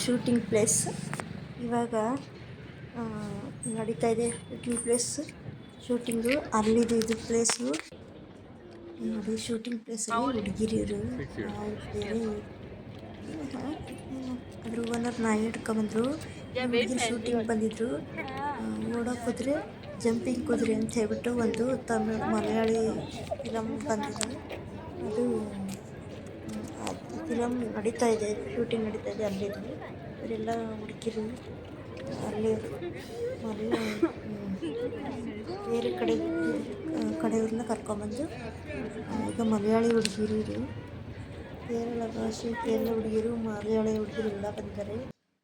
Shooting place ಇವಾಗ ನಡೀತಾ ಇದೆ. ಶೂಟಿಂಗು ಅಲ್ಲಿದೆ. ಇದು ಪ್ಲೇಸು ನೋಡಿ. ಶೂಟಿಂಗ್ ಪ್ಲೇಸಲ್ಲಿ ಹುಡುಗಿರಿಯರು ಅವ್ರು ಬೇರೆ ಅದ್ರ ಓನರ್ ನಾಯಿ ಹಿಡ್ಕೊಂಬಂದ್ರು. ಹುಡುಗಿರು ಶೂಟಿಂಗ್ ಬಂದಿದ್ರು. ಓಡೋಕೆ ಕುದುರೆ, ಜಂಪಿಂಗ್ ಕುದುರೆ ಅಂತ ಹೇಳ್ಬಿಟ್ಟು ಒಂದು ಮಲಯಾಳಿ ಫಿಲಮ್ ಬಂದಿದೆ. ಅದು ಫಿಲಮ್ ನಡೀತಾ ಇದೆ, ಶೂಟಿಂಗ್ ನಡೀತಾ ಇದೆ. ಅಲ್ಲಿದೆ ಇವರೆಲ್ಲ ಹುಡುಗಿರು. ಅಲ್ಲಿ ಬೇರೆ ಕಡೆಯವ್ರನ್ನ ಕರ್ಕೊಂಬಂದು ಈಗ ಮಲಯಾಳಿ ಹುಡುಗಿರು ಇವರು. ಕೇರಳ ಭಾಷೆ, ಕೇರಳ ಹುಡುಗಿರು, ಮಲಯಾಳಿ ಹುಡುಗಿರು ಎಲ್ಲ ಬಂದಿದ್ದಾರೆ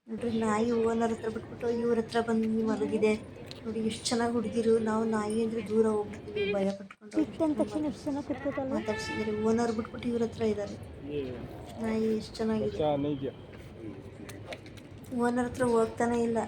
ನೋಡ್ರಿ. ನಾಯಿ ಓನರ್ ಹತ್ರ ಬಿಟ್ಬಿಟ್ಟು ಇವ್ರ ಹತ್ರ ಬಂದು ಮಲಗಿದೆ ನೋಡಿ. ಎಷ್ಟು ಚೆನ್ನಾಗಿ ಹುಡುಗಿರು. ನಾವು ನಾಯಿ ಅಂದರೆ ದೂರ ಹೋಗ್ಬಿಡ್ತೀವಿ, ಭಯ ಪಟ್ಕೊಂಡು ಮಾತಾಡ್ಸಿದ್ದಾರೆ. ಓನರ್ ಬಿಟ್ಬಿಟ್ಟು ಇವ್ರ ಹತ್ರ ಇದ್ದಾರೆ. ನಾಯಿ ಎಷ್ಟು ಚೆನ್ನಾಗಿದೆ. ಓನರ್ ಹತ್ರ ಹೋಗ್ತಾನೆ ಇಲ್ಲ.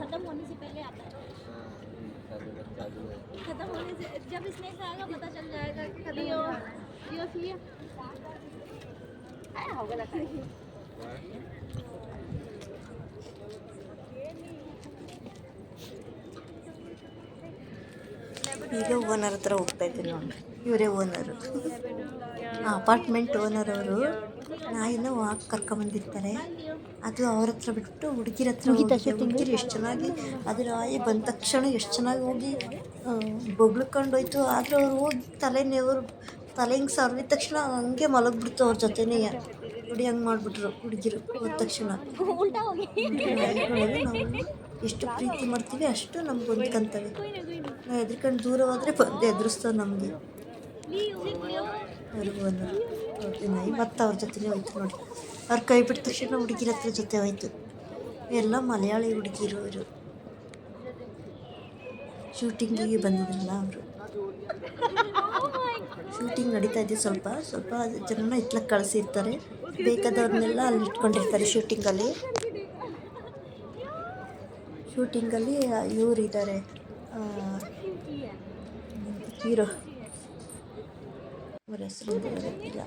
खत्म होने से पहले आता है। खत्म होने से जब स्नेक आएगा पता चल जाएगा कि खत्म हो गया। आया होगा लगता है। ಈಗ ಓನರ್ ಹತ್ರ ಹೋಗ್ತಾ ಇದ್ದೀನಿ ನೋಡಿ. ಇವರೇ ಓನರು, ಅಪಾರ್ಟ್ಮೆಂಟ್ ಓನರ್ ಅವರು. ನಾಯಿನ ವಾಕ್ ಕರ್ಕೊಂಬಂದಿರ್ತಾರೆ. ಅದು ಅವ್ರ ಹತ್ರ ಬಿಟ್ಬಿಟ್ಟು ಹುಡುಗಿರ ಹತ್ರ ಹುಡುಗಿರು ಎಷ್ಟು ಚೆನ್ನಾಗಿ ಅದು ನಾಯಿ ಬಂದ ತಕ್ಷಣ ಎಷ್ಟು ಚೆನ್ನಾಗಿ ಹೋಗಿ ಬೊಗ್ಳ್ಕೊಂಡೋಯ್ತು. ಆದರೆ ಅವ್ರು ಹೋಗಿ ತಲೆ ಹಿಂಗೆ ಸರ್ವಿದ ತಕ್ಷಣ ಹಂಗೆ ಮಲಗಿಬಿಡ್ತು ಅವ್ರ ಜೊತೆನೇ ನೋಡಿ. ಹಂಗೆ ಮಾಡಿಬಿಟ್ರು ಹುಡುಗಿರು ಹೋದ ತಕ್ಷಣ. ನಾಯಿಗಳು ನಾವು ಎಷ್ಟು ಪ್ರೀತಿ ಮಾಡ್ತೀವಿ ಅಷ್ಟು ನಮ್ಗೆ ಹೊಂದ್ಕೊಂತವೆ. ನಾವು ಎದ್ರಕೊಂಡು ದೂರ ಹೋದರೆ ಬಂದು ಎದುರಿಸ್ತವೆ ನಮಗೆ. ಅವ್ರಿಗೂ ಒಂದು ನಾಯಿ ಮತ್ತು ಅವ್ರ ಜೊತೆನೇ ಹೋಯ್ತು ನೋಡಿ. ಅವ್ರ ಕೈ ಬಿಟ್ಟ ತಕ್ಷಣ ಹುಡುಗಿರ ಹತ್ರ ಜೊತೆ ಹೋಯ್ತು. ಎಲ್ಲ ಮಲಯಾಳಿ ಹುಡುಗಿರು ಅವರು. ಶೂಟಿಂಗಿಗೆ ಬಂದಿದ್ರಲ್ಲ ಅವರು. ಶೂಟಿಂಗ್ ನಡೀತಾ ಇದೆ. ಸ್ವಲ್ಪ ಜನನ ಇತ್ಲಕ್ಕೆ ಕಳಿಸಿರ್ತಾರೆ. ಬೇಕಾದವ್ರನ್ನೆಲ್ಲ ಅಲ್ಲಿ ಇಟ್ಕೊಂಡಿರ್ತಾರೆ ಶೂಟಿಂಗಲ್ಲಿ ಇವರು ಇದ್ದಾರೆ, ಹೀರೋ. ಅವ್ರ ಹೆಸರು ಗೊತ್ತಿಲ್ಲ.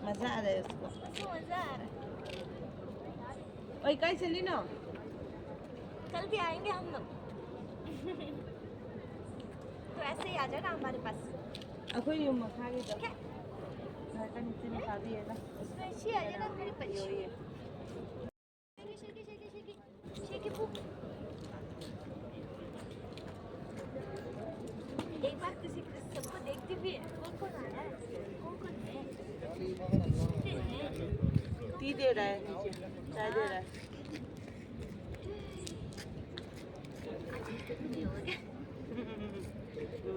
मज़ा आ रहा है उसको। वही कहीं चली ना, कल भी आएंगे हम लोग। तो ऐसे ही आ जाना हमारे पास। कोई नहीं मखा के तो घर का नीचे में शादी है ना, उसमें अच्छी आ जाना मेरी बच्ची। शेकी फूक। एक बार किसी सबको देखती भी है। कौन आया है? कौन है? टी दे रहा है, चाय दे रहा है।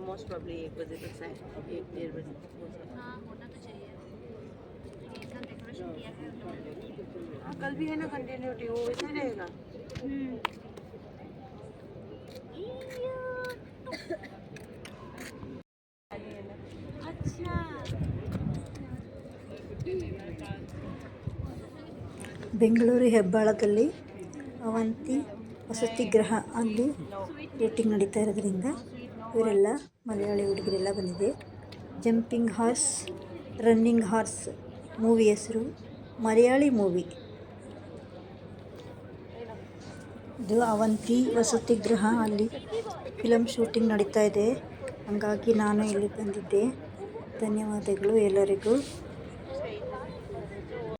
मोस्ट प्रॉब्ली 1 बजे तक शायद 1-1:30 बजे। हाँ होना तो चाहिए। इसका डेकोरेशन किया है हाँ, कल भी है ना कंटिन्यूटी, वो वैसे ही रहेगा। अच्छा ಬೆಂಗಳೂರು ಹೆಬ್ಬಾಳದಲ್ಲಿ ಅವಂತಿ ವಸತಿ ಗೃಹ ಅಲ್ಲಿ ಶೂಟಿಂಗ್ ನಡೀತಾ ಇರೋದ್ರಿಂದ ಇವರೆಲ್ಲ ಮಲಯಾಳಿ ಹುಡುಗರೆಲ್ಲ ಬಂದಿದೆ. Jumping horse, running horse movie ಹೆಸರು. ಮಲಯಾಳಿ ಮೂವಿ ಇದು. ಅವಂತಿ ವಸತಿ ಗೃಹ ಅಲ್ಲಿ ಫಿಲಮ್ ಶೂಟಿಂಗ್ ನಡೀತಾ ಇದೆ. ಹಾಗಾಗಿ ನಾನು ಇಲ್ಲಿ ಬಂದಿದ್ದೆ. ಧನ್ಯವಾದಗಳು ಎಲ್ಲರಿಗೂ.